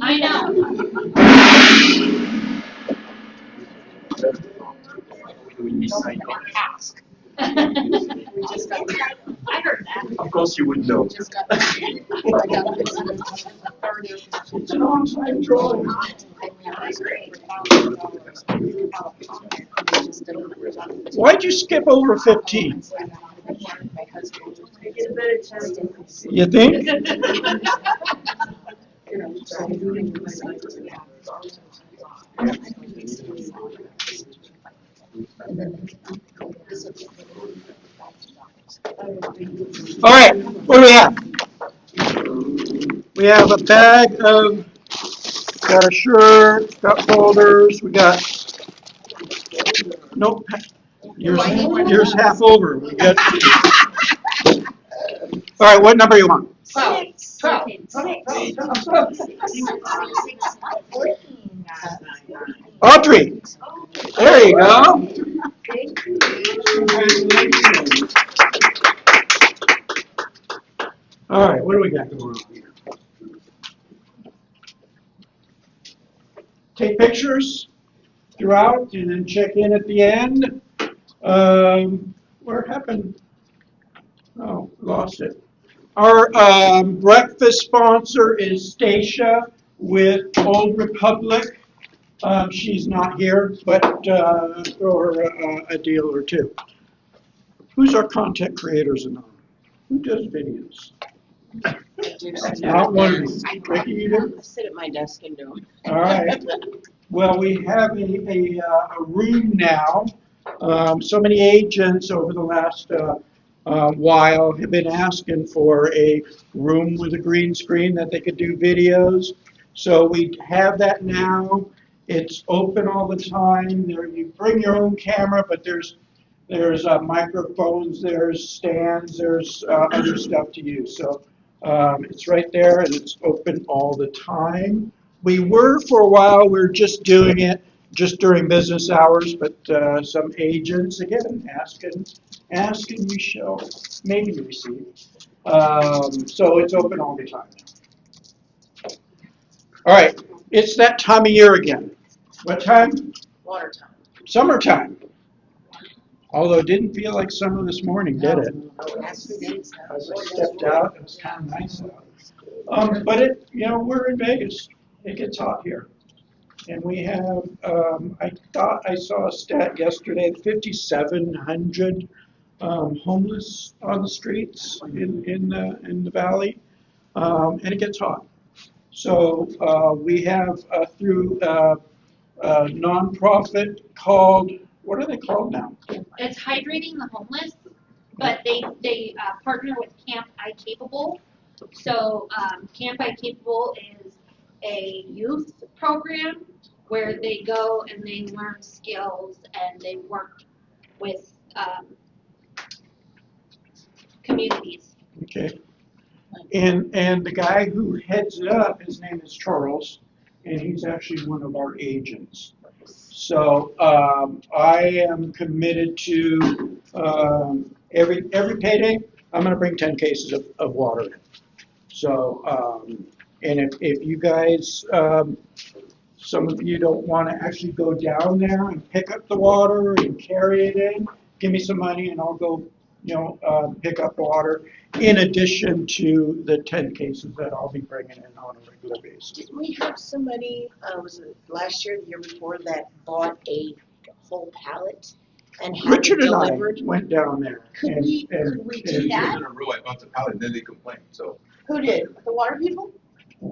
I know. I heard that. Of course you would know. It's an on-site drawing. Why'd you skip over 15? You think? All right, what do we have? We have a bag of, got a shirt, got folders, we got, nope, yours half over. We got, all right, what number you want? 12. Audrey, there you go. Congratulations. All right, what do we got going on here? Take pictures throughout and then check in at the end. Where happened? Oh, lost it. Our breakfast sponsor is Stacia with Old Republic. She's not here, but throw her a deal or two. Who's our content creators and all? Who does videos? Not one of you. Ricky, you do? I sit at my desk and do them. All right. Well, we have a room now. So many agents over the last while have been asking for a room with a green screen that they could do videos. So we have that now. It's open all the time. There, you bring your own camera, but there's microphones, there's stands, there's other stuff to use. So it's right there, and it's open all the time. We were for a while. We were just doing it just during business hours, but some agents again asking, we shall maybe receive. So it's open all the time. All right, it's that time of year again. What time? Water time. Summertime. Although it didn't feel like summer this morning, did it? As I stepped out, it was kind of nice out. But it, we're in Vegas. It gets hot here. And we have, I thought I saw a stat yesterday, 5,700 homeless on the streets in the valley, and it gets hot. So we have through a nonprofit called, what are they called now? It's Hydrating the Homeless, but they partner with Camp iCapable. So Camp iCapable is a youth program where they go and they learn skills and they work with communities. Okay. And the guy who heads it up, his name is Charles, and he's actually one of our agents. So I am committed to every payday, I'm going to bring 10 cases of water in. So, and if you guys, some of you don't want to actually go down there and pick up the water and carry it in, give me some money and I'll go, pick up the water in addition to the 10 cases that I'll be bringing in on a regular basis. Didn't we have somebody, was it last year, the year before, that bought a whole pallet and had Richard it and I delivered? went down there. Could we do that? In a row, I bought the pallet, and then they complained, so. Who did? The water people?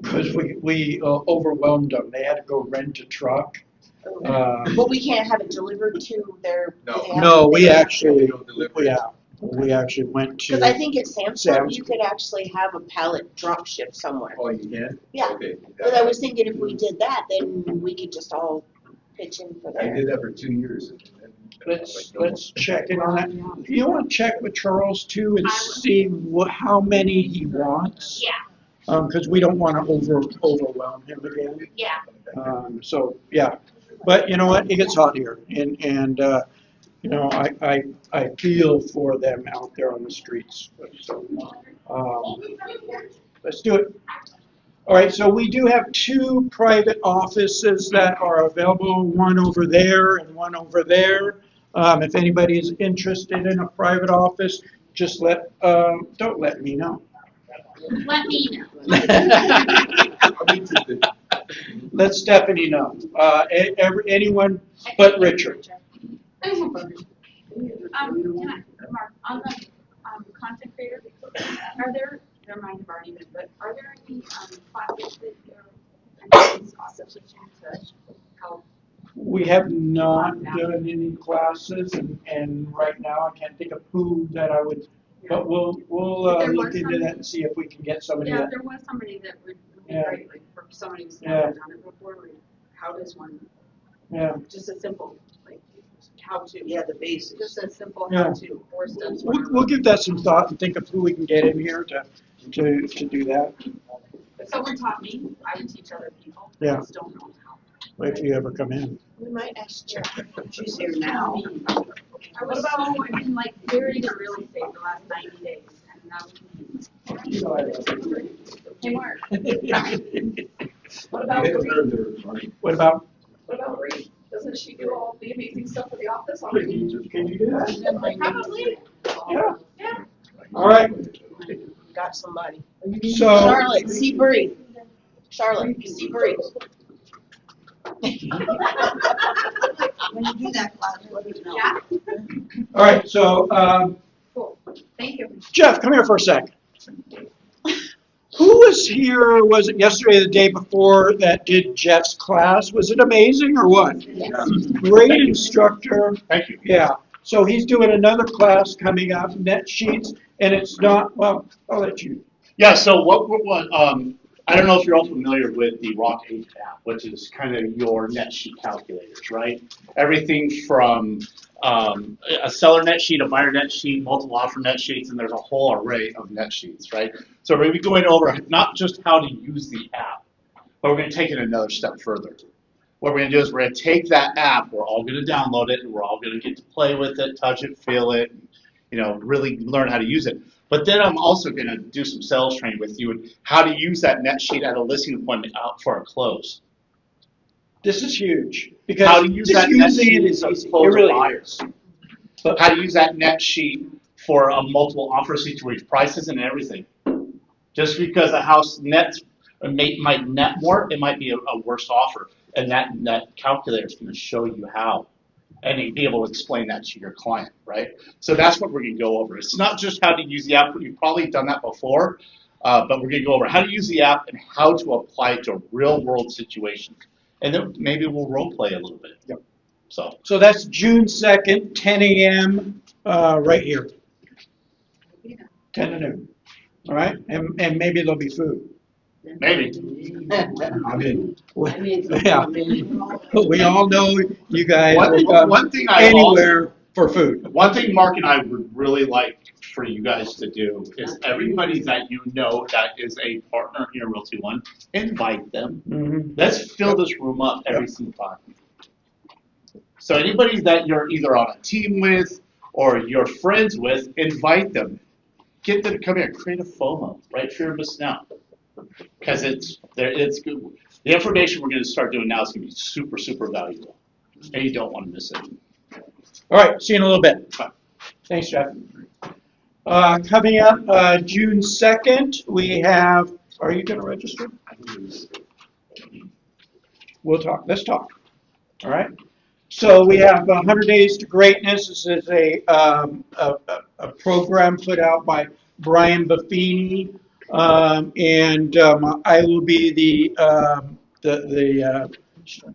Because we overwhelmed them. They had to go rent a truck. But we can't have it delivered to their. No, we actually went to. Because I think at Sam's Sam's. you could actually have a pallet drop ship somewhere. Oh, you can? Yeah. Okay. But I was thinking if we did that, then we could just all pitch in for I that. did that for 2 years. Let's check in on that. You want to check with Charles too and see how many he wants. Yeah. Because we don't want to overwhelm him again. Yeah. So yeah, but you know what? It gets hot here, and I feel for them out there on the streets. So let's do it. All right, so we do have 2 private offices that are available, one over there and one over there. If anybody is interested in a private office, just don't let me know. Let me know. I'm interested. Let Stephanie know. Anyone but Richard. I have a question. Can I, Mark, on the content creator, are there might have already been, but are there any classes that you're help? We have not done any classes, and right now I can't think of who that I would, but we'll There look was into somebody- that and see if we can get somebody Yeah, that. there was somebody that would be Yeah. great, like for somebody who's Yeah. never done it before, like, how does one, Yeah. just a simple, like, how to. Yeah, the basics. Just a simple Yeah. how to, 4 steps. We'll give that some thought and think of who we can get in here to do that, If someone taught me, I would teach other people. I Yeah. just don't know how. if you ever come in. We might ask Jeff. She's here now. What about, I mean, like, we're in real estate the last 90 days, and now. Hey, Mark, what about Bree? What about, What about Bree? Doesn't she do all the amazing stuff for the office can already? you do that? Probably. Yeah. Yeah. All right, Got somebody. so, Charlotte, see Bree. Charlotte, see Bree. When you do that, class, let me know. Yeah. all right, so, Cool. Thank you. Jeff, come here for a second. Who was here, was it yesterday or the day before, that did Jeff's class? Was it amazing or what? Great instructor. Thank you. Yeah, so he's doing another class coming up, NetSheets, and it's not, well, I'll let you. Yeah, so I don't know if you're all familiar with the ROC app, which is kind of your net sheet calculators, right? Everything from a seller net sheet, a buyer net sheet, multiple offer net sheets, and there's a whole array of net sheets, right? So we're going to be going over not just how to use the app, but we're going to take it another step further. What we're going to do is we're going to take that app, we're all going to download it, and we're all going to get to play with it, touch it, feel it, really learn how to use it. But then I'm also going to do some sales training with you and how to use that net sheet at a listing appointment out for a close. This is huge, because How to use just that net using sheet it is to easy. It close really buyers. But How to use that net sheet for a multiple offer situation, prices and everything. Just because a house might net more, it might be a worse offer. And that calculator is going to show you how. And you'll be able to explain that to your client, right? So that's what we're going to go over. It's not just how to use the app. You've probably done that before, but we're going to go over how to use the app and how to apply it to real-world situations. And then maybe we'll role play a little bit. Yep. So that's June 2nd, 10 a.m., right here, 10 to noon, all right? And maybe there'll be food. maybe. I'm in. Yeah, we all know you guys will come One thing anywhere for food. One thing Mark and I would really like for you guys to do is everybody that you know that is a partner here in Realty One, invite them. Mhm. Let's fill this room up every single time. So anybody that you're either on a team with or you're friends with, invite them. Get them to come here. Create a FOMO, right? Fear of missing out. Because it's good. The information we're going to start doing now is going to be super, super valuable. And you don't want to miss it. All right, see you in a little bit. Bye. Thanks, Jeff. Coming up, June 2nd, we have, are you going to register? We'll talk, let's talk, all right? So we have 100 Days to Greatness. This is a program put out by Brian Buffini, and I will be the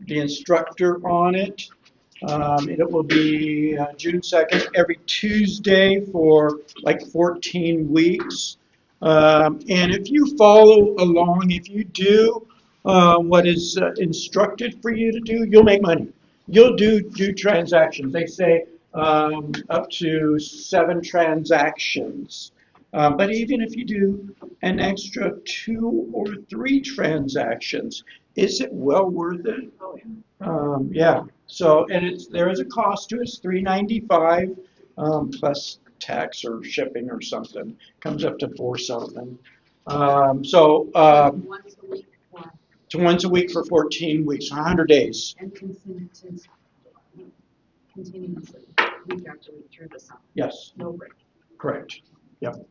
instructor on it. It will be June 2nd, every Tuesday for like 14 weeks. And if you follow along, if you do what is instructed for you to do, you'll make money. You'll do transactions. They say up to 7 transactions. But even if you do an extra 2 or 3 transactions, is it well worth it? Yeah. So, and there is a cost to it. It's $395 plus tax or shipping or something. Comes up to $4 something. So Once a week, or, it's once a week for 14 weeks, 100 days. and continuously, week after week through the summer, Yes, no break. correct. Yep.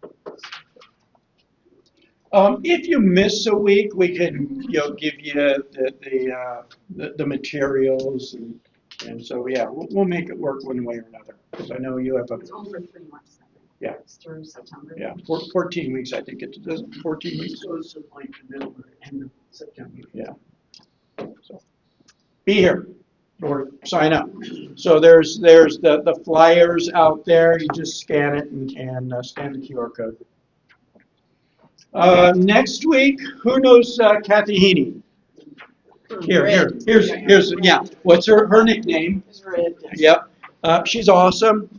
If you miss a week, we can, give you the materials and so, yeah, we'll make it work one way or another. Because I know you have It's over 3 months, I think. Yeah. It's through September. 14 weeks, I think it does, 14 weeks. Goes to like the middle or end of September. Yeah. So, be here or sign up. So there's the flyers out there. You just scan it and scan the QR code. Next week, who knows Kathy Heaney? Here's, yeah. What's her nickname? It's red. Yep. She's awesome.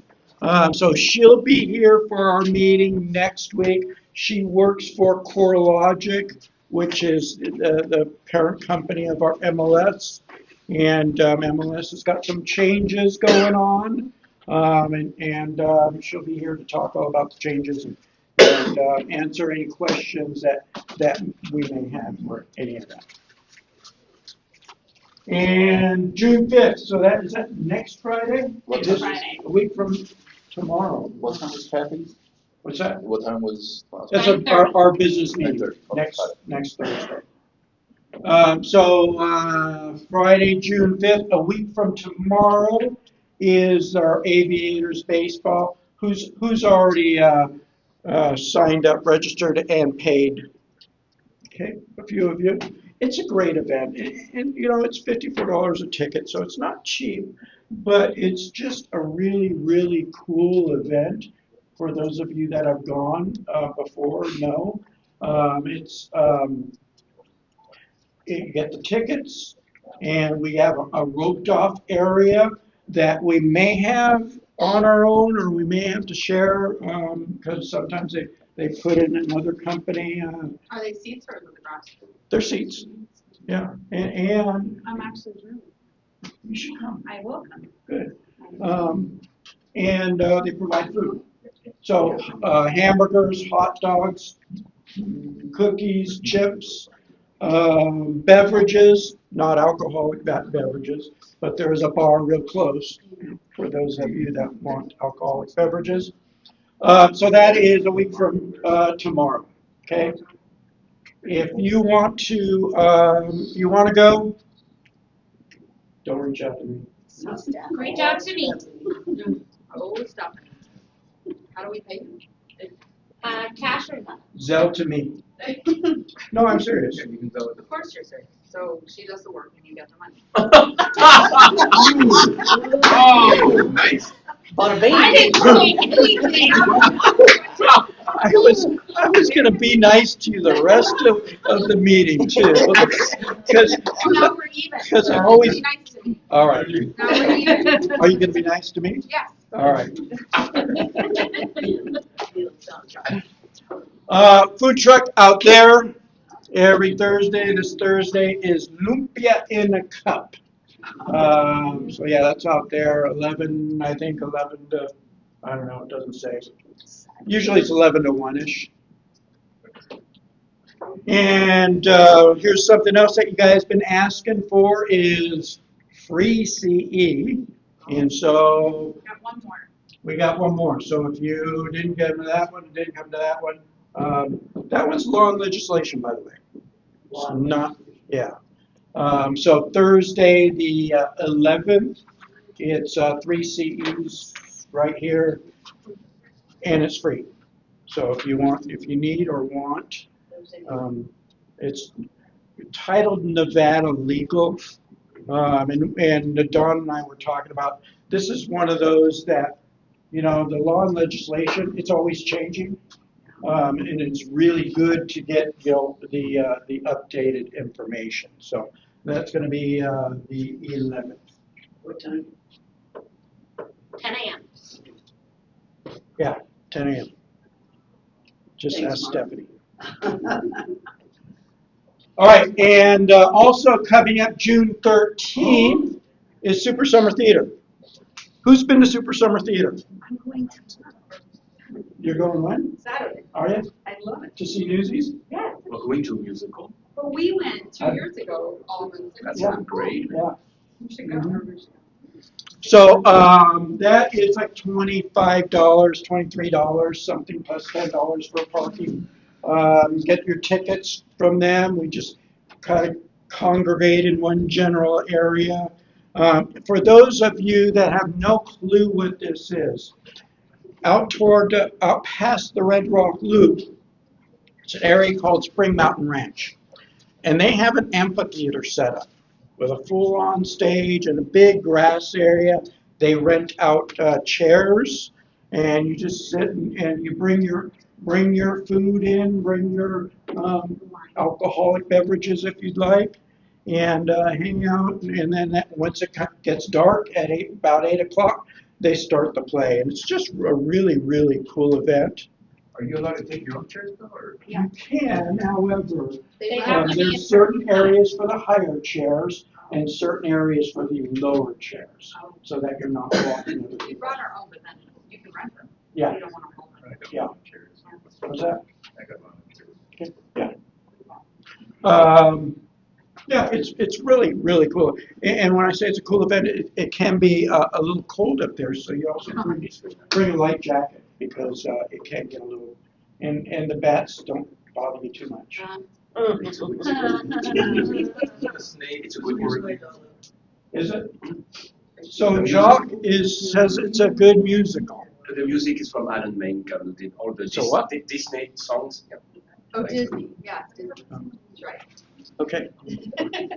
So she'll be here for our meeting next week. She works for CoreLogic, which is the parent company of our MLS. And MLS has got some changes going on. And she'll be here to talk all about the changes and answer any questions that we may have for any of that. And June 5th, so is that next Friday? What This time? is a week from tomorrow. What time was Kathy's? What's that? What time was last? That's 9:30. our business meeting, 9:30. next Thursday. Friday, June 5th, a week from tomorrow, is our Aviators baseball. Who's already signed up, registered, and paid? Okay, a few of you. It's a great event, and it's $54 a ticket, so it's not cheap, but it's just a really, really cool event. For those of you that have gone before, know. You get the tickets, and we have a roped off area that we may have on our own, or we may have to share, because sometimes they put in another company. Are they seats or is it the grass? Their seats, yeah, and I'm actually German. you should come. I will come. Good. And they provide food. So hamburgers, hot dogs, cookies, chips, beverages, not alcoholic beverages, but there is a bar real close for those of you that want alcoholic beverages. So that is a week from tomorrow. Okay. If you want to go, don't reach out to me. Reach out to me. Oh, stop it. How do we pay you? Cash or not? Zell to me. No, I'm serious. You can tell it. Of course you're serious. So she does the work and you get the money. Oh, nice. Bada bing. I didn't say anything. I was going to be nice to you the rest of the meeting too, because Now we're even. because I So always. be nice to me. All right. Now we're even. Are you going to be nice to me? Yes. All right. Food truck out there every Thursday. This Thursday is lumpia in a cup. So yeah, that's out there. 11 to, I don't know. It doesn't say. Usually it's 11 to 1ish. And here's something else that you guys been asking for is free CE. And so Got one more. we got one more. So if you didn't get to that one, didn't come to that one, that one's law and legislation, by the way. So not, yeah. So Thursday, the 11th, it's 3 CEs right here, and it's free. So if you need or want, it's titled Nevada Legal. And Dawn and I were talking about, this is one of those that, the law and legislation, it's always changing. And it's really good to get, the updated information. So that's going to be the 11th. What time? 10 a.m. Yeah, 10 a.m. Just Thanks, ask Mark. Stephanie. All right, and also coming up June 13th is Super Summer Theater. Who's been to Super Summer Theater? I'm going to. You're going when? Saturday. Are you? I love it. To see Newsies? Yes. We're going to a musical. But we went 2 years ago, all of us. That Yeah. sounds great. Yeah. You should go. Everybody should go. So, that is like $25, $23, something plus $10 for parking. Get your tickets from them. We just kind of congregate in one general area. For those of you that have no clue what this is, out past the Red Rock Loop, it's an area called Spring Mountain Ranch. And they have an amphitheater set up with a full-on stage and a big grass area. They rent out chairs, and you just sit and you bring your food in, bring your alcoholic beverages if you'd like, and hang out. And then once it gets dark at about 8 o'clock, they start the play, and it's just a really, really cool event. Are you allowed to take your own chairs though, or? You can, however, They have to be there's certain areas for the higher chairs and certain areas for the lower chairs, so that you're not walking over We people. brought our own, but then you can rent them. Yeah. You don't want to hold them. I got Yeah. my own chairs. What's that? I got my own chairs. Okay, yeah. Yeah, it's really, really cool. And when I say it's a cool event, it can be a little cold up there, so you also bring a light jacket because it can get a little, and the bats don't bother me too much. It's a snake, it's a good word. Is it? So Jock says it's a good musical. The music is from Alan Menken, all the So what? Disney songs. Yeah. Oh, Disney, yeah, Disney. That's right. Okay.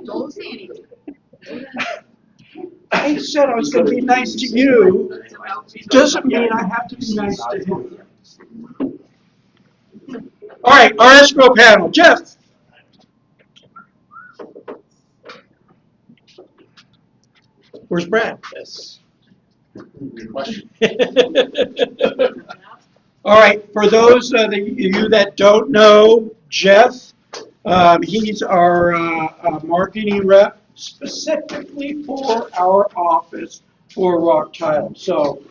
Don't say anything. I said I was going to be nice to you. Doesn't mean I have to be nice to him. All right, our escrow panel. Jeff. Where's Brad? Yes. Good question. All right, for those of you that don't know, Jeff, he's our marketing rep specifically for our office for Rock Tile. So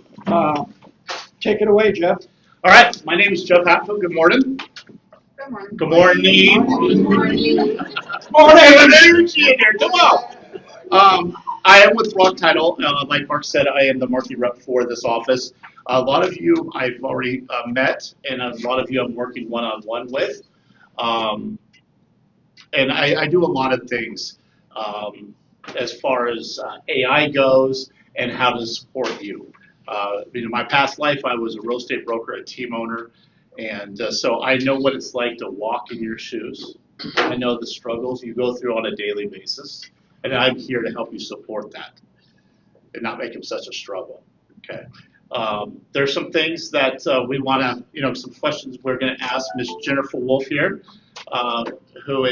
take it away, Jeff. All right, my name is Jeff Hatfield. Good morning. Good morning. Good morning. Good morning. Morning, energy in here. Come on. I am with Rock Title. Like Mark said, I am the marketing rep for this office. A lot of you I've already met, and a lot of you I'm working one-on-one with. And I do a lot of things as far as AI goes and how to support you. In my past life, I was a real estate broker, a team owner, and so I know what it's like to walk in your shoes. I know the struggles you go through on a daily basis, and I'm here to help you support that and not make them such a struggle. Okay. There's some things that we want to, some questions we're going to ask Ms. Jennifer Wolf here, who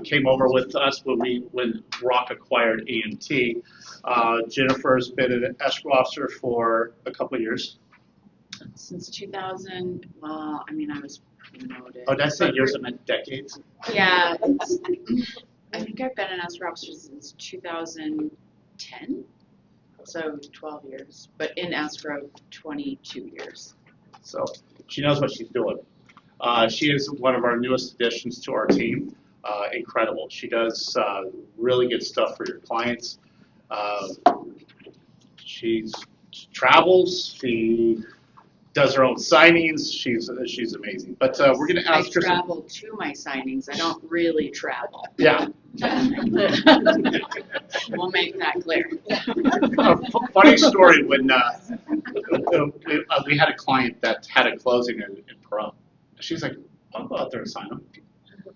came over with us when Rock acquired AMT. Jennifer has been an escrow officer for a couple of years. Since 2000, well, I mean, I was promoted. Oh, did I say years? I meant decades. Yeah, I think I've been an escrow officer since 2010, so 12 years. But in escrow, 22 years. So she knows what she's doing. She is one of our newest additions to our team. Incredible. She does really good stuff for your clients. She travels. She does her own signings. She's amazing. But we're going to I ask her. travel to my signings. I don't really travel. Yeah. We'll make that clear. Funny story when we had a client that had a closing in Pahrump. She's like, I'll go out there and sign them.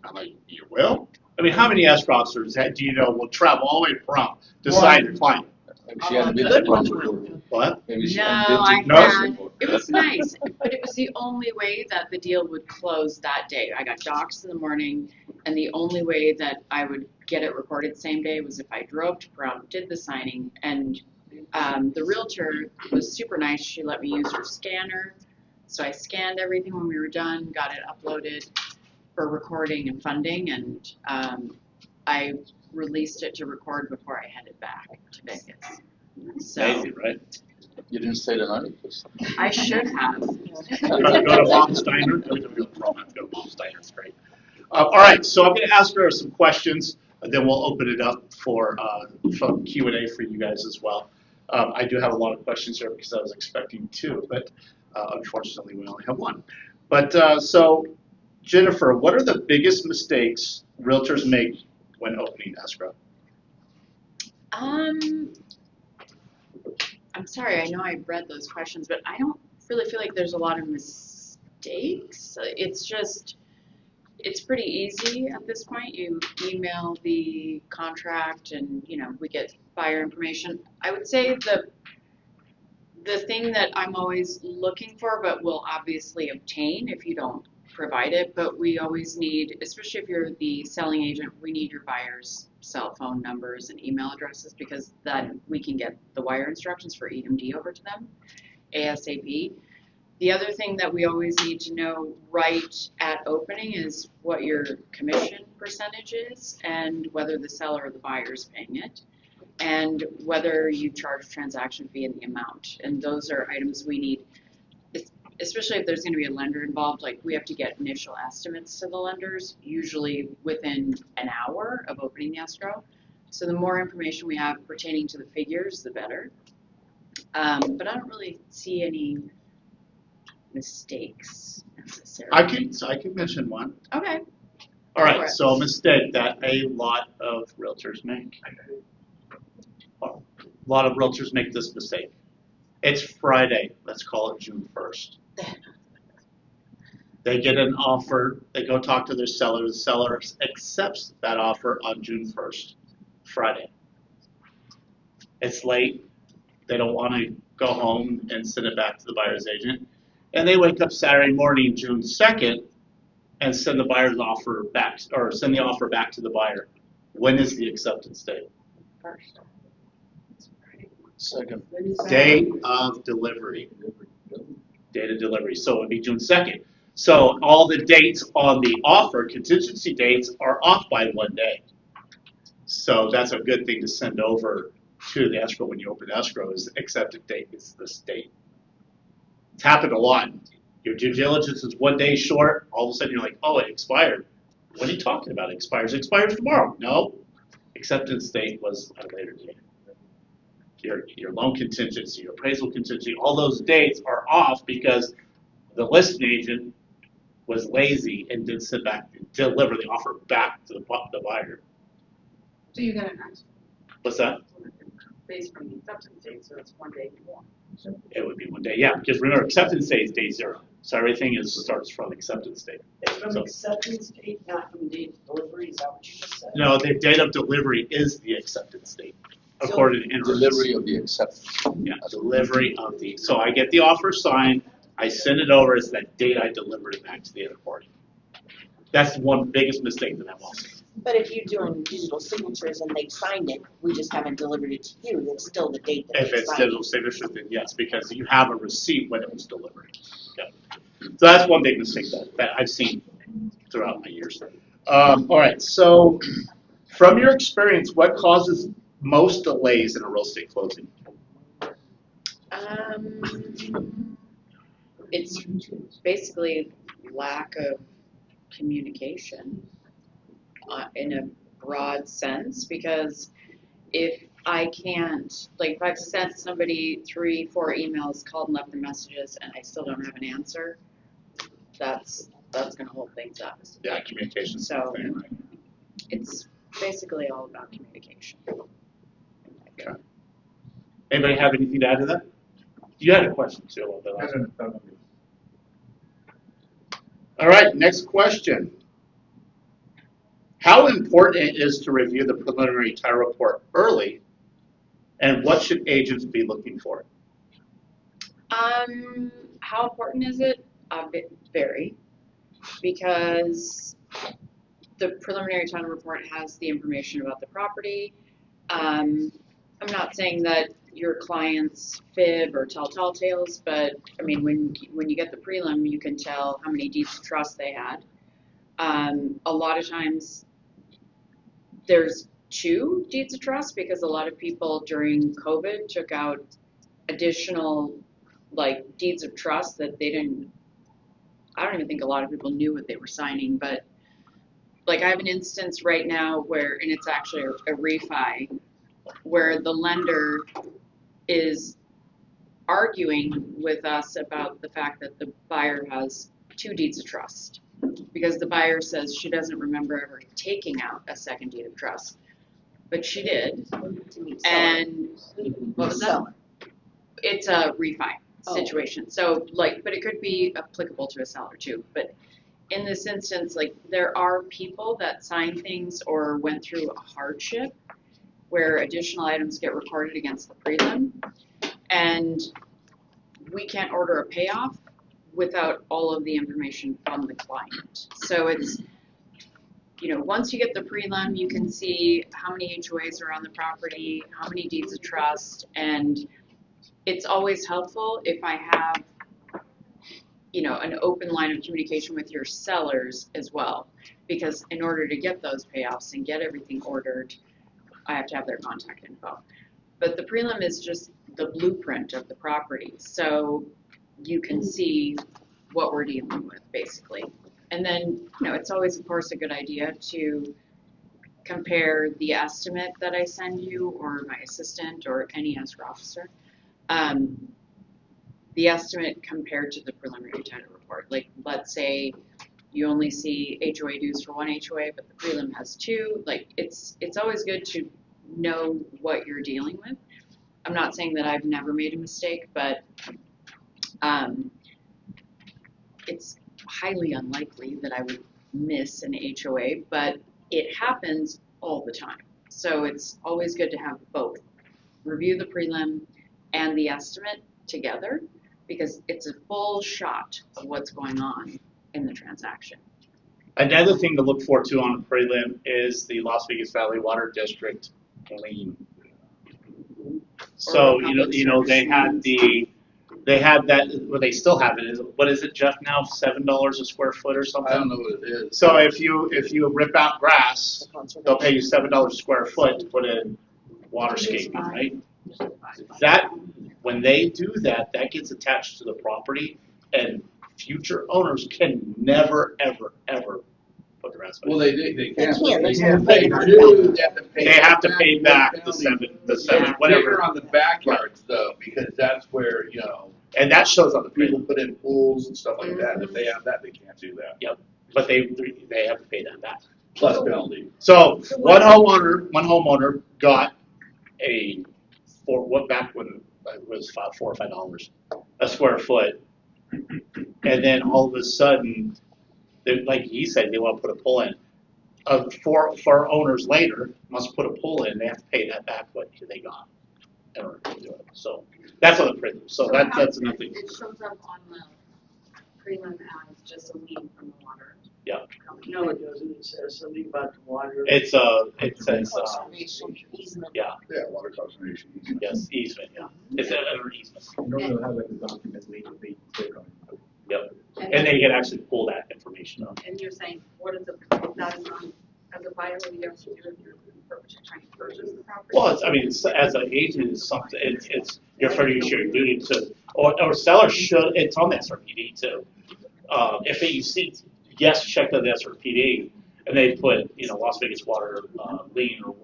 I'm like, you will? I mean, how many escrow officers do you know will travel all the way to Pahrump to sign your client? Maybe she hasn't been to Bronx before. What? Maybe she No, hasn't been I to had. before. It was nice, but it was the only way that the deal would close that day. I got docs in the morning, and the only way that I would get it recorded same day was if I drove to Pahrump, did the signing, and the realtor was super nice. She let me use her scanner, so I scanned everything when we were done, got it uploaded for recording and funding, and I released it to record before I headed back to Vegas. So Amazing, right? You didn't say the name, please. I should have. Go to Bob Steiner. Go to Bob Steiner. It's great. All right, so I'm going to ask her some questions, and then we'll open it up for Q&A for you guys as well. I do have a lot of questions here because I was expecting two, but unfortunately we only have one. But so, Jennifer, what are the biggest mistakes realtors make when opening escrow? I'm sorry, I know I read those questions, but I don't really feel like there's a lot of mistakes. It's pretty easy at this point. You email the contract and, we get buyer information. I would say the thing that I'm always looking for, but will obviously obtain if you don't provide it, but we always need, especially if you're the selling agent, we need your buyer's cell phone numbers and email addresses because then we can get the wire instructions for EMD over to them ASAP. The other thing that we always need to know right at opening is what your commission percentage is and whether the seller or the buyer is paying it and whether you charge transaction fee and the amount. And those are items we need, especially if there's going to be a lender involved. Like we have to get initial estimates to the lenders, usually within an hour of opening the escrow. So the more information we have pertaining to the figures, the better. But I don't really see any mistakes necessarily. I can mention one. Okay. All Go right, for it. so a mistake that a lot of realtors make. A lot of realtors make this mistake. It's Friday. Let's call it June 1st. They get an offer. They go talk to their seller. The seller accepts that offer on June 1st, Friday. It's late. They don't want to go home and send it back to the buyer's agent. And they wake up Saturday morning, June 2nd, and send the buyer's offer back, or send the offer back to the buyer. When is the acceptance date? First. Second. Day of delivery. Date of delivery. So it would be June 2nd. So all the dates on the offer, contingency dates, are off by 1 day. So that's a good thing to send over to the escrow when you open escrow is the accepted date is this date. It's happened a lot. Your due diligence is 1 day short. All of a sudden you're like, oh, it expired. What are you talking about? It expires. It expires tomorrow. No. Acceptance date was a later date. Your loan contingency, your appraisal contingency, all those dates are off because the listing agent was lazy and didn't sit back and deliver the offer back to the buyer. So you get an answer What's that? based on the acceptance date, so it's 1 day more. It would be 1 day, yeah. Because remember, acceptance date is day 0, so everything starts from acceptance date. It's from So- acceptance date, not from date of delivery, is that what you just said? No, the date of delivery is the acceptance date, according to insurance. Delivery of the acceptance. Yeah, delivery of the. So I get the offer signed, I send it over. It's that date I delivered it back to the other party. That's one biggest mistake that I've also. But if you're doing digital signatures and they've signed it, we just haven't delivered it to you, it's still the date that If they it's signed it. digital signature, then yes, because you have a receipt when it was delivered. Yeah. So that's one big mistake that I've seen throughout my years. All right, so from your experience, what causes most delays in a real estate closing? It's basically lack of communication in a broad sense, because if I can't, like if I've sent somebody 3-4 emails, called and left them messages, and I still don't have an answer, that's gonna hold things up. Yeah, communication. So- thing, right? It's basically all about communication. Okay. Anybody have anything to add to that? You had a question too. A little bit last time. All right, next question. How important it is to review the preliminary title report early, and what should agents be looking for? How important is it? Very, because the preliminary title report has the information about the property. I'm not saying that your clients fib or tell tall tales, but I mean, when you get the prelim, you can tell how many deeds of trust they had. A lot of times there's 2 deeds of trust because a lot of people during COVID took out additional, like, deeds of trust that they didn't, I don't even think a lot of people knew what they were signing, but, like, I have an instance right now where, and it's actually a refi, where the lender is arguing with us about the fact that the buyer has 2 deeds of trust. Because the buyer says she doesn't remember ever taking out a second deed of trust, but she did. And what was that? Seller. It's a refi Oh. situation. So, like, but it could be applicable to a seller too. But in this instance, like, there are people that sign things or went through a hardship where additional items get recorded against the prelim, and we can't order a payoff without all of the information from the client. So it's, you know, once you get the prelim, you can see how many HOAs are on the property, how many deeds of trust, and it's always helpful if I have, you know, an open line of communication with your sellers as well. Because in order to get those payoffs and get everything ordered, I have to have their contact info. But the prelim is just the blueprint of the property. So you can see what we're dealing with, basically. And then, you know, it's always, of course, a good idea to compare the estimate that I send you, or my assistant, or any escrow officer, the estimate compared to the preliminary title report. Like, let's say you only see HOA dues for 1 HOA, but the prelim has 2. Like, it's always good to know what you're dealing with. I'm not saying that I've never made a mistake, but it's highly unlikely that I would miss an HOA, but it happens all the time. So it's always good to have both. Review the prelim and the estimate together, because it's a full shot of what's going on in the transaction. Another thing to look for too on a prelim is the Las Vegas Valley Water District lien. So you know they had that, well, they still have it. What is it, Jeff? Now $7 a square foot or something. I don't know what it is. So if you rip out grass, they'll pay you $7 a square foot to put in waterscaping, right? That, when they do that, that gets attached to the property, and future owners can never, ever, ever put grass back. Well, they can't. can't, They they can't. have to They pay do. They have to pay. They have to pay back the penalty. seven, Yeah, whatever. bigger on the backyards though, because that's where, you know, And that shows on the people prelim. put in pools and stuff like that. If they have that, they can't do that. Yep. But they have to pay that back. Plus penalty. So one homeowner got a, for what, back when it was $4 or $5 a square foot, and then all of a sudden, like he said, they want to put a pool in. Four owners later must put a pool in. They have to pay that back what they got in order to do it. So that's on the prelim. So that's another thing. It shows up on the prelim as just a lien from the water. Yeah. No, it doesn't. It says something about the water. It says Conservation easement. yeah, Water conservation. yes, easement. Yeah, it's an easement. In order to have like a document legally clear on it. Yep. And they can actually pull that information up. And you're saying, what is that is on, as a buyer, what do you have to do if you're trying to purchase the property? Well, it's as an agent, it's something. It's your fiduciary duty to, or seller should. It's on the SRPD too. If you see, yes, check the SRPD, and they put Las Vegas Water lien or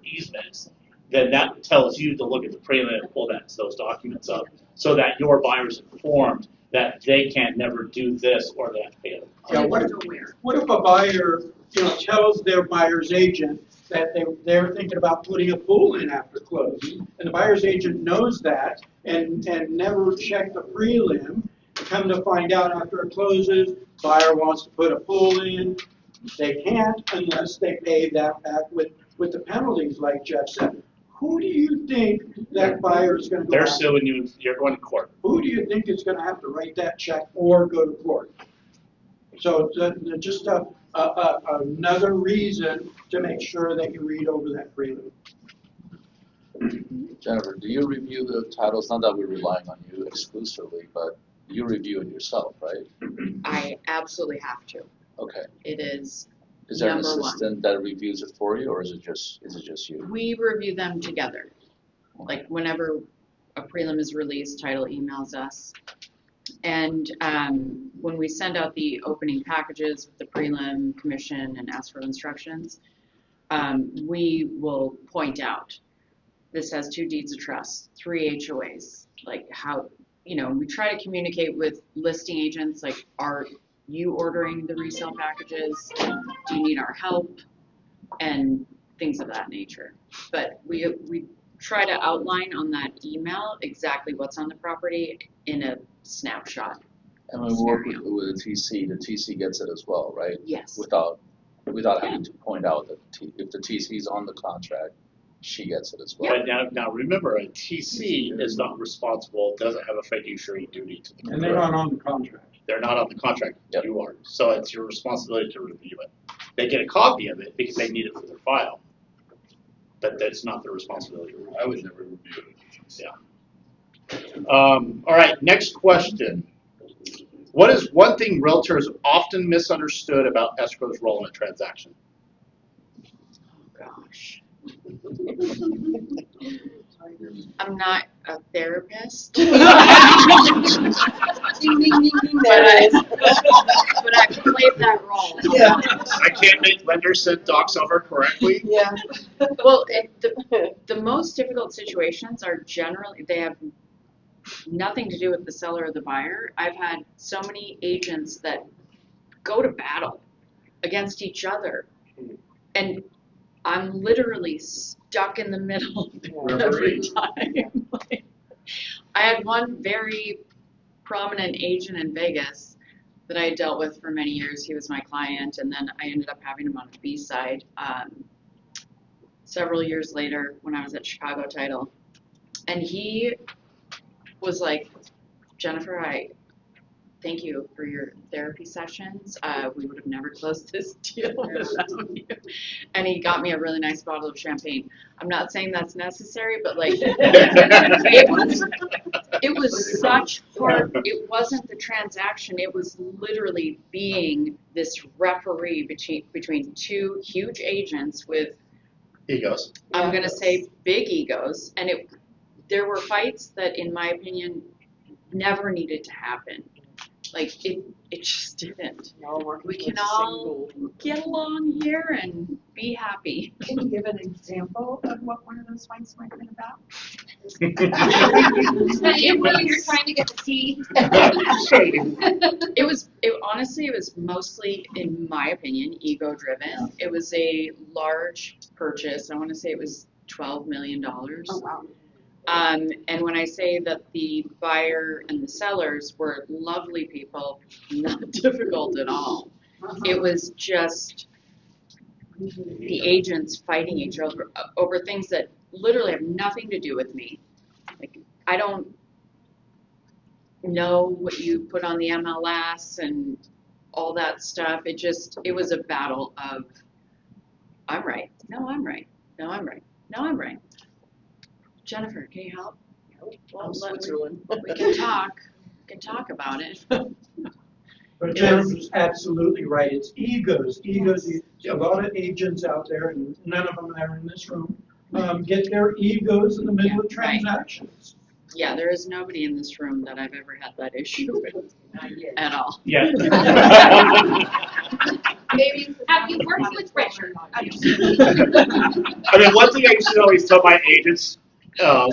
easements, then that tells you to look at the prelim and pull those documents up, so that your buyer's informed that they can't never do this or they have to pay it. Yeah, what if a buyer, tells their buyer's agent that they're thinking about putting a pool in after close, and the buyer's agent knows that and never checked the prelim, come to find out after it closes, buyer wants to put a pool in, they can't unless they pay that back with the penalties, like Jeff said. Who do you think that buyer is going to go They're after? suing you. You're going to court. Who do you think is going to have to write that check or go to court? So it's just another reason to make sure that you read over that prelim. Jennifer, do you review the titles? Not that we're relying on you exclusively, but you review it yourself, right? I absolutely have to. Okay. It is Is there an number one. assistant that reviews it for you, or is it just you? We review them together. Like whenever a prelim is released, title emails us. And when we send out the opening packages with the prelim, commission, and escrow instructions, we will point out this has 2 deeds of trust, 3 HOAs, like how, we try to communicate with listing agents, like, are you ordering the resale packages? Do you need our help? And things of that nature. But we try to outline on that email exactly what's on the property in a snapshot. And when we work with the TC gets it as well, right? Yes. Without having to point out that if the TC is on the contract, she gets it as well. But now remember, a TC is not responsible, doesn't have a fiduciary duty to the And they're not on the contract. They're not on the contract, Yep. you are. So it's your responsibility to review it. They get a copy of it because they need it for their file. But that's not their responsibility. I would never review it. Yeah. All right, next question. What is one thing realtors often misunderstood about escrow's role in a transaction? Gosh. I'm not a therapist. Ding, ding, ding, ding, there it is. But I played that role. Yeah. I can't make lenders send docs over correctly. Yeah. Well, the most difficult situations are generally, they have nothing to do with the seller or the buyer. I've had so many agents that go to battle against each other, and I'm literally stuck in the middle every time. I had one very prominent agent in Vegas that I had dealt with for many years. He was my client, and then I ended up having him on the B side several years later when I was at Chicago Title. And he was like, Jennifer, I thank you for your therapy sessions. We would have never closed this deal without you. And he got me a really nice bottle of champagne. I'm not saying that's necessary, but like, it was such hard. It wasn't the transaction. It was literally being this referee between 2 huge agents with, Egos. I'm gonna say, big egos. And there were fights that, in my opinion, never needed to happen. Like, it just didn't. We can all get along here and be happy. Can you give an example of what one of those fights might have been about? It when you're trying to get the tea. Honestly, it was mostly, in my opinion, ego driven. It was a large purchase. I want to say it was $12 million. Oh, wow. And when I say that the buyer and the sellers were lovely people, not difficult at all. It was just the agents fighting each other over things that literally have nothing to do with me. Like, I don't know what you put on the MLS and all that stuff. It was a battle of, I'm right. No, I'm right. No, I'm right. No, I'm right. Jennifer, can you help? Well, Switzerland. we can talk. We can talk about it. But Jennifer's absolutely right. It's egos. There's a lot of agents out there, and none of them are in this room, get their egos in the middle of Right. transactions. Yeah, there is nobody in this room that I've ever had that issue with at all. Yeah. Maybe. Have you worked with Richard? I mean, one thing I used to always tell my agents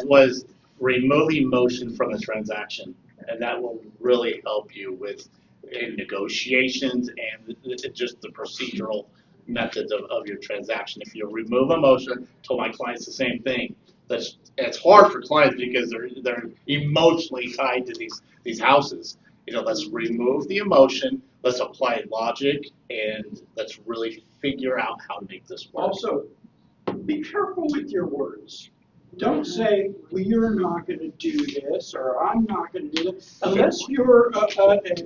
was remove emotion from a transaction, and that will really help you with in negotiations and just the procedural methods of your transaction. If you remove emotion, tell my clients the same thing. It's hard for clients because they're emotionally tied to these houses. Let's remove the emotion, let's apply logic, and let's really figure out how to make this work. Also, be careful with your words. Don't say, well, you're not going to do this, or I'm not going to do it. Unless you're a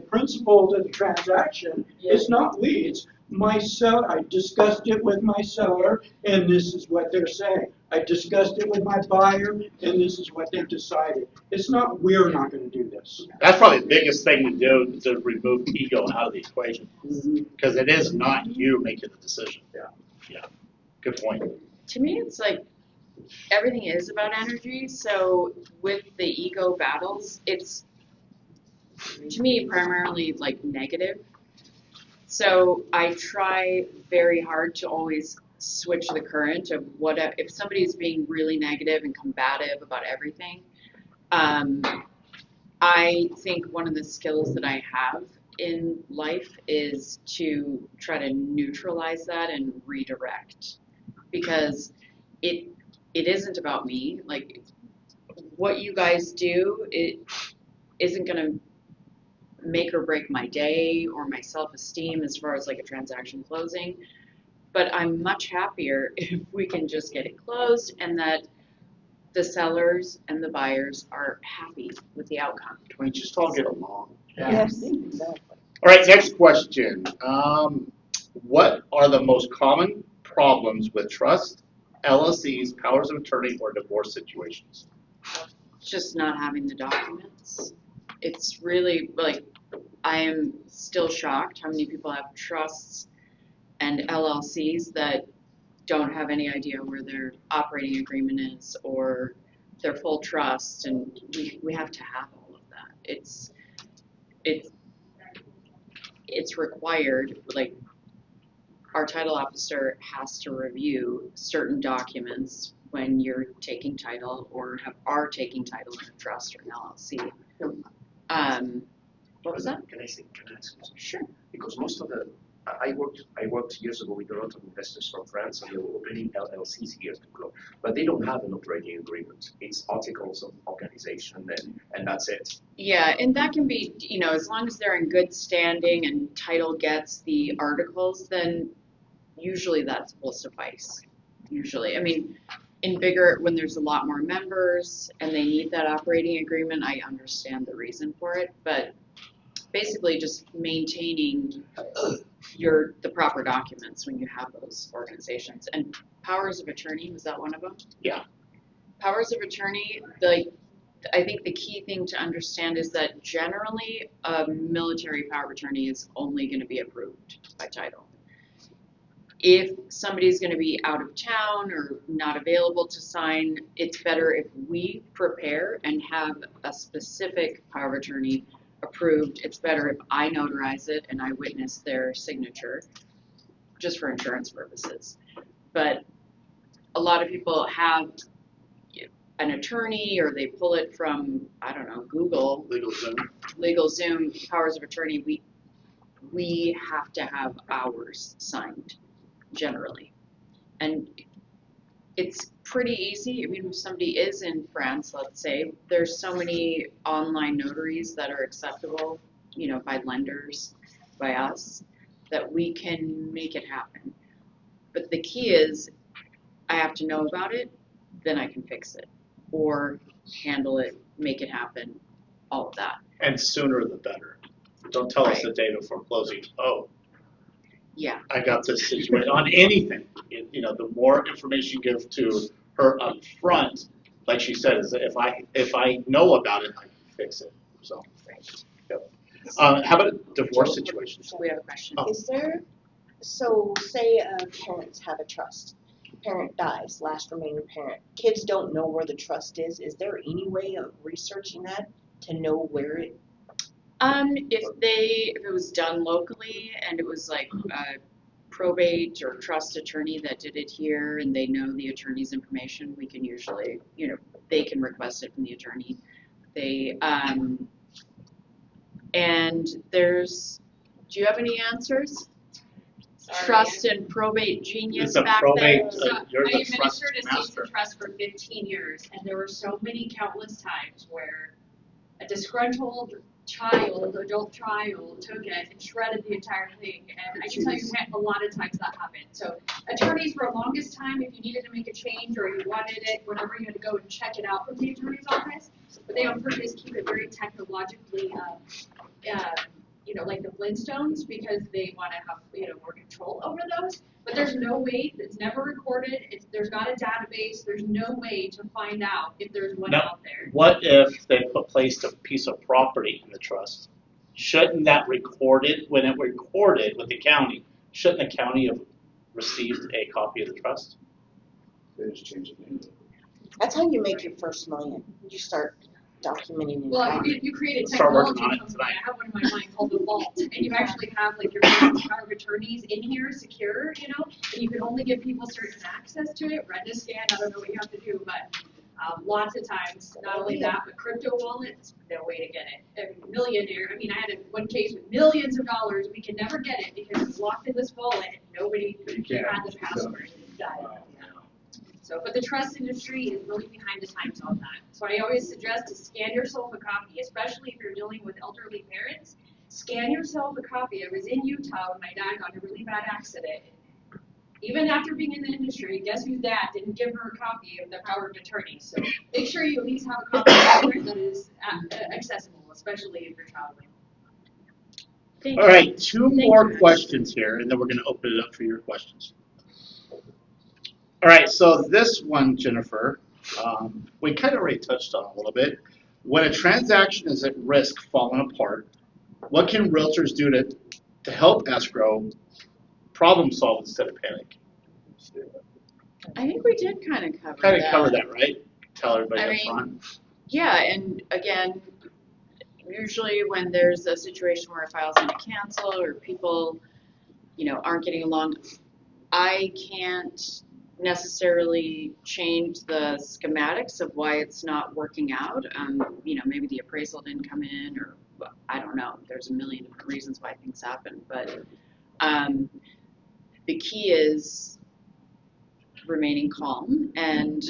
principal to the transaction, it's not we. It's my seller. I discussed it with my seller, and this is what they're saying. I discussed it with my buyer, and this is what they've decided. It's not, we're not going to do this. That's probably the biggest thing to do, to remove ego out of the equation. Because it is not you making the decision. Yeah. Good point. To me, it's like everything is about energy. So with the ego battles, it's to me primarily like negative. So I try very hard to always switch the current of what if somebody's being really negative and combative about everything. I think one of the skills that I have in life is to try to neutralize that and redirect, because it isn't about me. Like what you guys do, it isn't going to make or break my day or my self-esteem as far as like a transaction closing. But I'm much happier if we can just get it closed and that the sellers and the buyers are happy with the outcome. Can we just all get along? Yes, exactly. All right, next question. What are the most common problems with trust, LLCs, powers of attorney, or divorce situations? Just not having the documents. It's really like I am still shocked how many people have trusts and LLCs that don't have any idea where their operating agreement is or their full trust, and we have to have all of that. It's required. Like our title officer has to review certain documents when you're taking title or are taking title in a trust or an LLC. What was that? Can I ask you? Sure. Because most of the, I worked years ago with a lot of investors from France, and they were opening LLCs here to close, but they don't have an operating agreement. It's articles of organization, and that's it. Yeah, and that can be, as long as they're in good standing and title gets the articles, then usually that will suffice. Usually, I mean, in bigger, when there's a lot more members and they need that operating agreement, I understand the reason for it, but basically just maintaining the proper documents when you have those organizations. And powers of attorney, was that one of them? Yeah. Powers of attorney, I think the key thing to understand is that generally a military power of attorney is only going to be approved by title. If somebody's going to be out of town or not available to sign, it's better if we prepare and have a specific power of attorney approved. It's better if I notarize it and I witness their signature, just for insurance purposes. But a lot of people have an attorney or they pull it from, I don't know, Google. LegalZoom, powers of attorney. We have to have ours signed, generally. And it's pretty easy. I mean, if somebody is in France, let's say, there's so many online notaries that are acceptable, by lenders, by us, that we can make it happen. But the key is I have to know about it, then I can fix it or handle it, make it happen, all of that. And sooner the better. Don't tell us the day before closing. Oh, yeah, I got this situation on anything. The more information you give to her up front, like she said, is that if I know about it, I can fix it. So, yep. How about divorce situations? We have a question. Oh. Is there, so say parents have a trust. Parent dies, last remaining parent. Kids don't know where the trust is. Is there any way of researching that to know where it? If it was done locally and it was like a probate or trust attorney that did it here and they know the attorney's information, we can usually, they can request it from the attorney. And do you have any answers? Sorry. Trust and probate genius It's a back probate, there. So you're I the trust administered a master. season trust for 15 years, and there were so many countless times where a disgruntled adult child, took it and shredded the entire thing. And I can tell you a lot of times that happened. So attorneys for the longest time, if you needed to make a change or you wanted it, whenever you had to go and check it out from the attorney's office, but they on purpose keep it very technologically, like the Flintstones, because they want to have, more control over those. But there's no way, it's never recorded, there's not a database, there's no way to find out if there's one out there. What if they placed a piece of property in the trust? Shouldn't that when it recorded with the county, shouldn't the county have received a copy of the trust? They just change the name. That's how you make your first million. You start documenting and Well, if you create a Start working technology on it company, tonight. I have one in my mind called the Vault, and you actually have like your power of attorneys in here secure, you know, and you can only give people certain access to it, retina scan, I don't know what you have to do, but lots of times, not only that, but crypto wallets, no way to get it. A millionaire, I mean, I had one case with millions of dollars, we could never get it because it was locked in this wallet and nobody had the password. It died. So, but the trust industry is really behind the times on that. So I always suggest to scan yourself a copy, especially if you're dealing with elderly parents. Scan yourself a copy. I was in Utah when my dad got in a really bad accident. Even after being in the industry, guess whose dad didn't give her a copy of the power of attorney? So make sure you at least have a copy that is accessible, especially if you're traveling. Thank All you. right, two Thank more you. questions here, and then we're going to open it up for your questions. All right, so this one, Jennifer, we kind of already touched on a little bit. When a transaction is at risk falling apart, what can realtors do to help escrow problem solve instead of panic? I think we did kind of cover Kind of that. cover that, right? Tell everybody I up mean, front. Yeah, and again, usually when there's a situation where a file's going to cancel or people, aren't getting along, I can't necessarily change the schematics of why it's not working out. Maybe the appraisal didn't come in, or I don't know. There's a million different reasons why things happen, but the key is remaining calm, and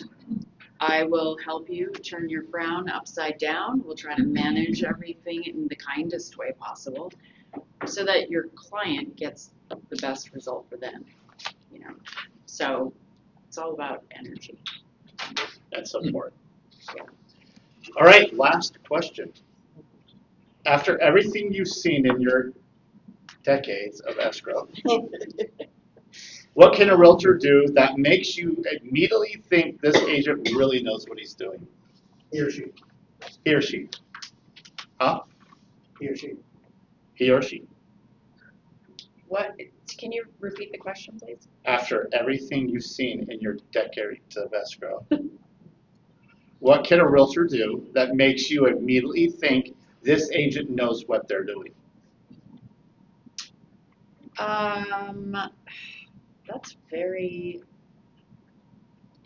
I will help you turn your frown upside down. We'll try to manage everything in the kindest way possible so that your client gets the best result for them, So it's all about energy. That's important. Yeah. All right, last question. After everything you've seen in your decades of escrow, what can a realtor do that makes you immediately think this agent really knows what he's doing? He or she. He or she. Huh? He or she. He or she. What? Can you repeat the question, please? After everything you've seen in your decades of escrow, what can a realtor do that makes you immediately think this agent knows what they're doing? That's very.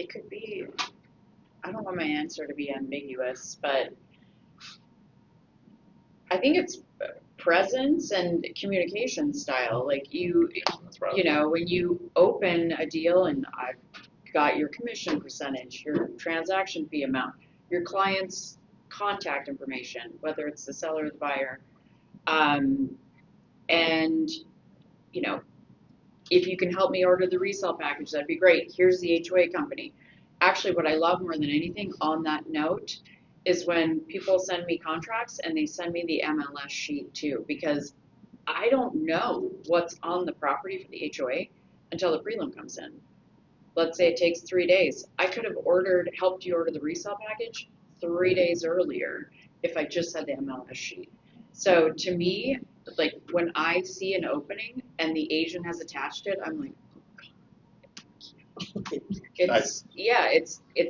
It could be. I don't want my answer to be ambiguous, but I think it's presence and communication style. Like when you open a deal and I've got your commission percentage, your transaction fee amount, your client's contact information, whether it's the seller or the buyer, and if you can help me order the resale package, that'd be great. Here's the HOA company. Actually, what I love more than anything on that note is when people send me contracts and they send me the MLS sheet too, because I don't know what's on the property for the HOA until the prelim comes in. Let's say it takes 3 days. I could have helped you order the resale package 3 days earlier if I just had the MLS sheet. So to me, like when I see an opening and the agent has attached it, I'm like, it's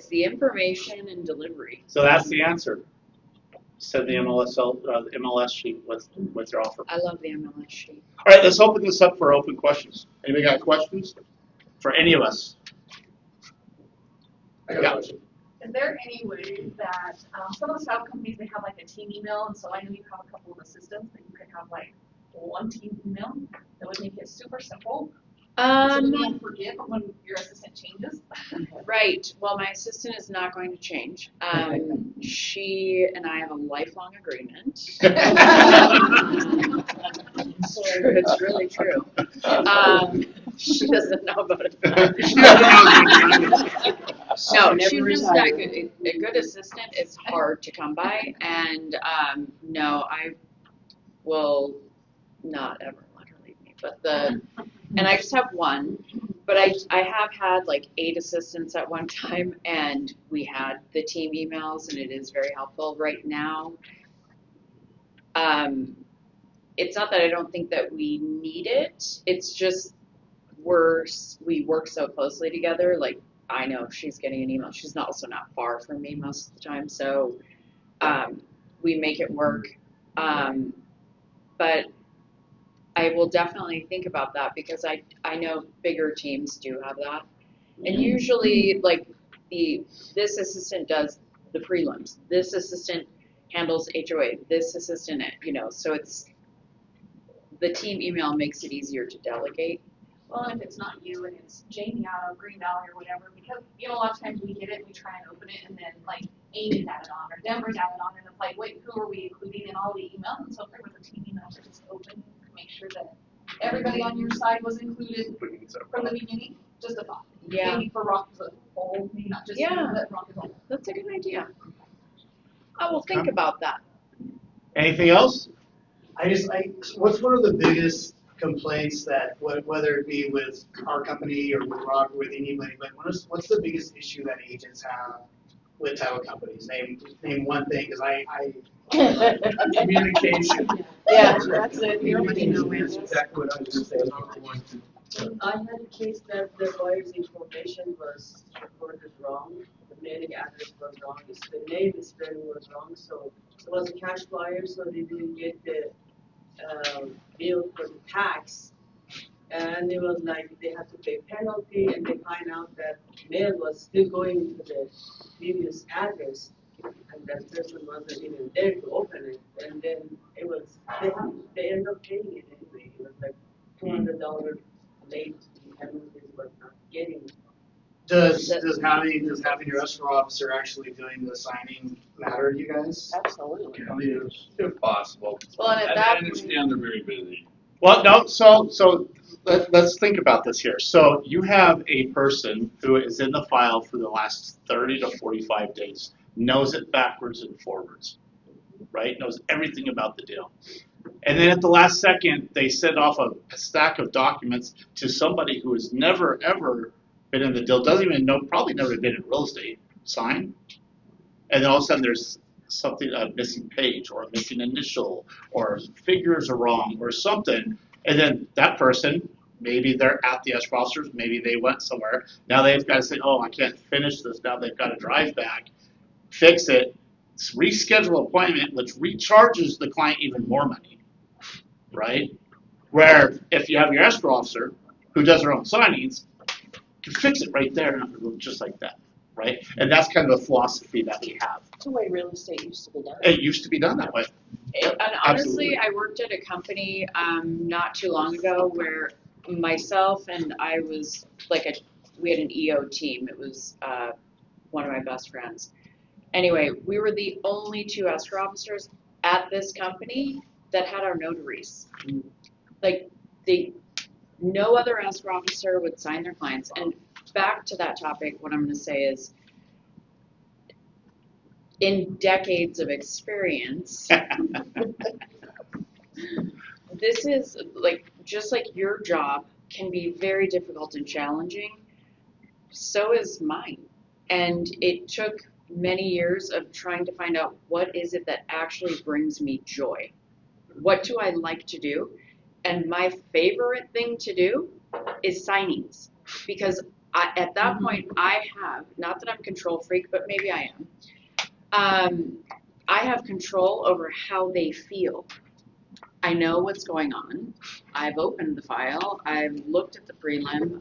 the information and delivery. So that's the answer. Send the MLS sheet. What's your offer? I love the MLS sheet. All right, let's open this up for open questions. Anybody got questions for any of us? I got a question. Is there any way that some of the style companies, they have like a team email, and so I know you have a couple of assistants that you could have like one team email that would make it super simple. So that you don't forget when your assistant changes. Right. Well, my assistant is not going to change. She and I have a lifelong agreement. It's true. It's really true. She doesn't know about it. No, she's just that good. A good assistant is hard to come by, and no, I will not ever let her leave me. And I just have one, but I have had like 8 assistants at one time, and we had the team emails, and it is very helpful. Right now, it's not that I don't think that we need it. It's just we work so closely together. Like I know she's getting an email. She's not, also not far from me most of the time, so we make it work. But I will definitely think about that because I know bigger teams do have that. And usually, like, this assistant does the prelims, this assistant handles HOA, this assistant, so it's, the team email makes it easier to delegate. Well, if it's not you and it's Jamie out of Green Valley or whatever, because, a lot of times we get it, and we try and open it, and then, like, Amy's added on, or Denver's added on, and it's like, wait, who are we including in all the emails? And so if there was a team email, to just open, make sure that everybody on your side was included from the beginning, just a thought. Yeah. Maybe for Rock as a whole, maybe not just you, but Rock as a whole. That's a good idea. I will think about that. Anything else? What's one of the biggest complaints that, whether it be with our company or with Rock or with anybody, but what's the biggest issue that agents have with title companies? Name one thing, because communication. Yeah, that's it. That's exactly what I was gonna say, number one. I had a case that the buyer's information was recorded wrong, the mailing address was wrong, the name spelling was wrong, so it was a cash buyer, so they didn't get the bill for the tax. And it was like they had to pay penalty, and they find out that mail was still going to the previous address, and that person wasn't even there to open it. And then it was they ended up paying it anyway. It was like $200 late penalties, but not getting. Does having your escrow officer actually doing the signing matter to you guys? Absolutely. If possible. Well, and at And that I point, understand they're very busy. Well, no, so let's think about this here. So you have a person who is in the file for the last 30 to 45 days, knows it backwards and forwards, right? Knows everything about the deal. And then at the last second, they send off a stack of documents to somebody who has never, ever been in the deal, doesn't even know, probably never been in real estate, sign. And then all of a sudden there's something, a missing page or a missing initial or figures are wrong or something. And then that person, maybe they're at the escrow officers, maybe they went somewhere. Now they've got to say, oh, I can't finish this. Now they've got to drive back, fix it, reschedule an appointment, which recharges the client even more money, right? Where if you have your escrow officer who does their own signings, you can fix it right there, just like that, right? And that's kind of the philosophy that we have. It's the way real estate used to be done. It used to be done that way. and honestly, I worked at a company not too long ago where myself and I was we had an EO team. It was one of my best friends. Anyway, we were the only two escrow officers at this company that had our notaries. No other escrow officer would sign their clients. And back to that topic, what I'm going to say is, in decades of experience, this is just like your job can be very difficult and challenging, so is mine. And it took many years of trying to find out what is it that actually brings me joy. What do I like to do? And my favorite thing to do is signings, because at that point I have, not that I'm a control freak, but maybe I am, I have control over how they feel. I know what's going on. I've opened the file. I've looked at the prelim.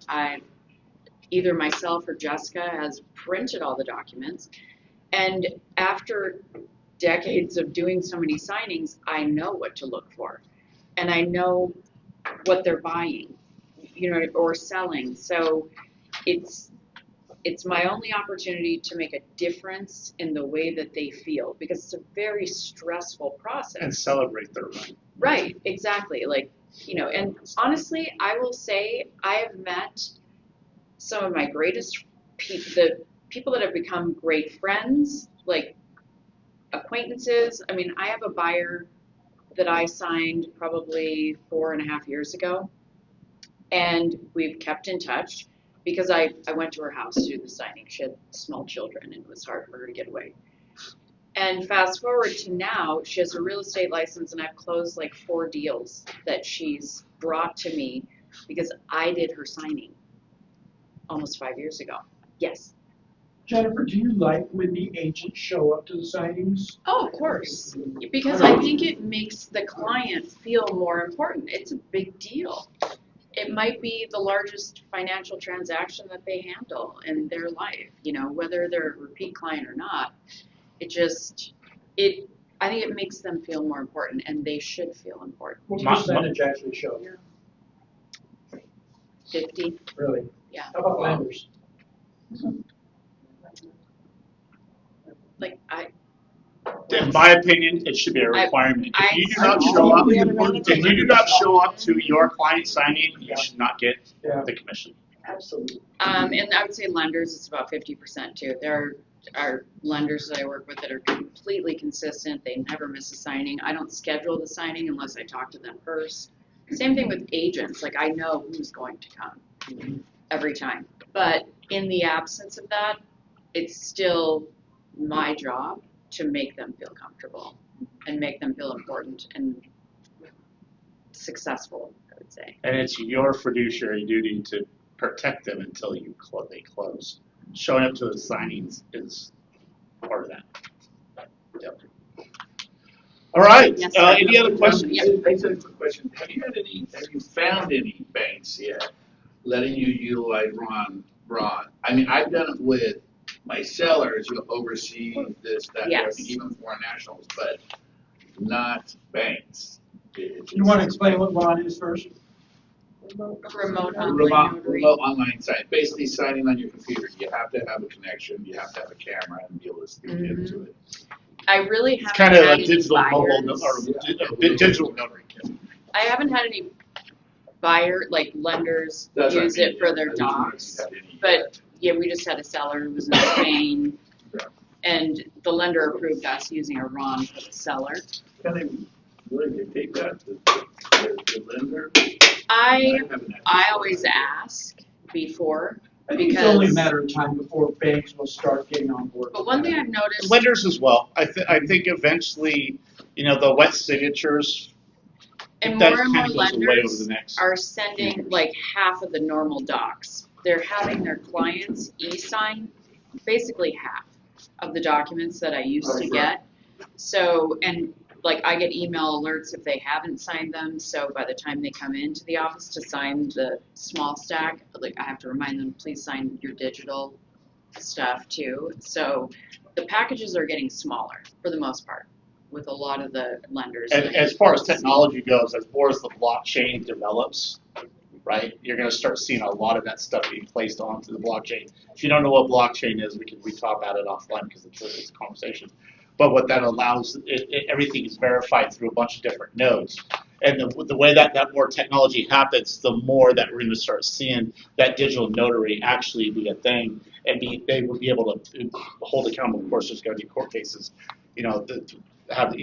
Either myself or Jessica has printed all the documents. And after decades of doing so many signings, I know what to look for. And I know what they're buying, or selling. So it's my only opportunity to make a difference in the way that they feel, because it's a very stressful process. And celebrate their win. Right, exactly. And honestly, I will say I have met some of my greatest the people that have become great friends, like acquaintances. I mean, I have a buyer that I signed probably 4.5 years ago, and we've kept in touch because I went to her house to do the signing. She had small children, and it was hard for her to get away. And fast forward to now, she has a real estate license, and I've closed 4 deals that she's brought to me because I did her signing almost 5 years ago. Yes. Jennifer, do you like when the agents show up to the signings? Oh, of course, because I think it makes the client feel more important. It's a big deal. It might be the largest financial transaction that they handle in their life, you know, whether they're a repeat client or not. I think it makes them feel more important, and they should feel important. What percentage actually show? 50. Really? Yeah. How about lenders? Like In my opinion, it should be a requirement. If you do not show up, if you do not show up to your client signing, you should not get the commission. Absolutely. And I would say lenders, it's about 50% too. There are lenders that I work with that are completely consistent. They never miss a signing. I don't schedule the signing unless I talk to them first. Same thing with agents. Like I know who's going to come every time. But in the absence of that, it's still my job to make them feel comfortable and make them feel important and successful, I would say. And it's your fiduciary duty to protect them until they close. Showing up to the signings is part of that. Yep. All right. Yes, Any other questions? I just have a quick question. Have you found any banks yet letting you utilize Ron? I mean, I've done it with my sellers who oversee this, that, Yes. everything, even foreign nationals, but not banks. You want to explain what Ron is first? Remote online notary. Remote online sign, basically signing on your computer. You have to have a connection, you have to have a camera and be able to speak into it. I really haven't It's kind of had a any digital buyers. mobile or digital notary kit. I haven't had any buyer, like lenders That's what I use mean, it for their I just wondered if docs. you had any, But yeah, we just had a seller who was in Spain, and the lender approved us using a RON for the seller. Can they really take that to the lender? I haven't had always ask before I think it's only a because. matter of time before banks will start getting on board. But one thing I've noticed. Lenders as well. I think eventually, the wet signatures. And that more and more kind of goes away over lenders the next are sending like half of the normal docs. They're having their clients e-sign basically half of the documents that I used to get. So, and like I get email alerts if they haven't signed them. So by the time they come into the office to sign the small stack, like I have to remind them, please sign your digital stuff too. So the packages are getting smaller for the most part with a lot of the lenders. And as far as technology goes, as more as the blockchain develops, right, you're going to start seeing a lot of that stuff being placed onto the blockchain. If you don't know what blockchain is, we talk about it offline because it's a conversation. But what that allows, everything is verified through a bunch of different nodes. And the way that more technology happens, the more that we're going to start seeing that digital notary actually be a thing, and they will be able to hold accountable. Of course, there's going to be court cases, have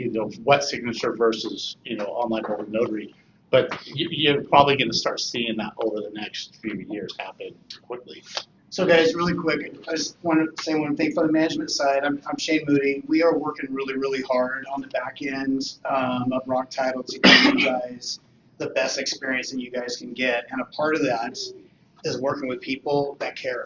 wet signature versus online mobile notary. But you're probably going to start seeing that over the next few years happen quickly. So guys, really quick, I just want to say one thing for the management side. I'm Shane Moody. We are working really, really hard on the back end of ROC Title to give you guys the best experience that you guys can get. And a part of that is working with people that care.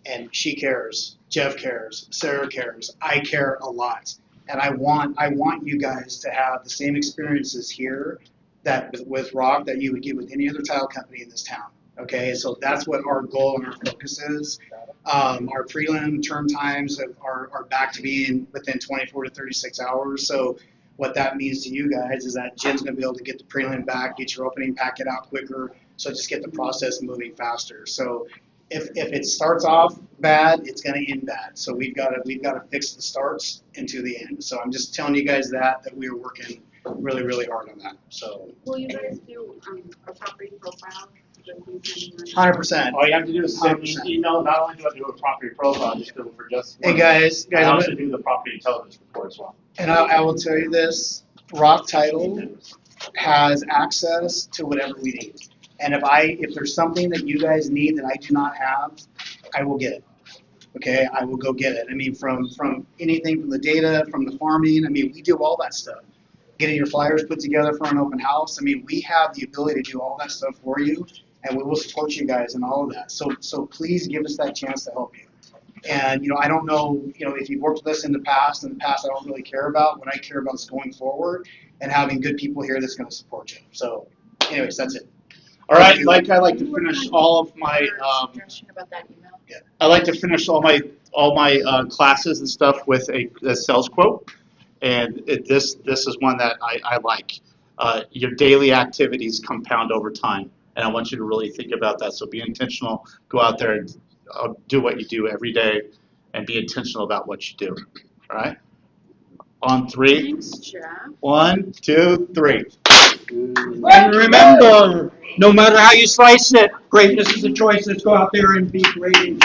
And she cares, Jeff cares, Sarah cares, I care a lot. And I want you guys to have the same experiences here that with ROC that you would get with any other title company in this town. Okay, so that's what our goal and our focus is. Our prelim term times are back to being within 24 to 36 hours. So what that means to you guys is that Jen's going to be able to get the prelim back, get your opening packet out quicker, so just get the process moving faster. So if it starts off bad, it's going to end bad. So we've got to fix the starts into the end. So I'm just telling you guys that we are working really, really hard on that. So will you guys do a property profile? 100%. All you have to do is send me an email. Not only do I do a property profile, just do it for just Hey guys, I also do the property intelligence report as well. And I will tell you this: ROC Title has access to whatever we need. And if there's something that you guys need that I do not have, I will get it. Okay, I will go get it. I mean, from anything from the data, from the farming. I mean, we do all that stuff. Getting your flyers put together for an open house. I mean, we have the ability to do all that stuff for you. and we will support you guys and all of that. So please give us that chance to help you. And, I don't know, if you've worked with us in the past I don't really care about. What I care about is going forward and having good people here that's going to support you. So anyways, that's it. All right, I like to finish all of my, Suggestion about that email? I like to finish all my classes and stuff with a sales quote. And this is one that I like. Your daily activities compound over time. And I want you to really think about that. So be intentional. Go out there and do what you do every day and be intentional about what you do. All right? On 3. Thanks, Jeff. 1, 2, 3. And remember, no matter how you slice it, greatness is a choice. Let's go out there and be great.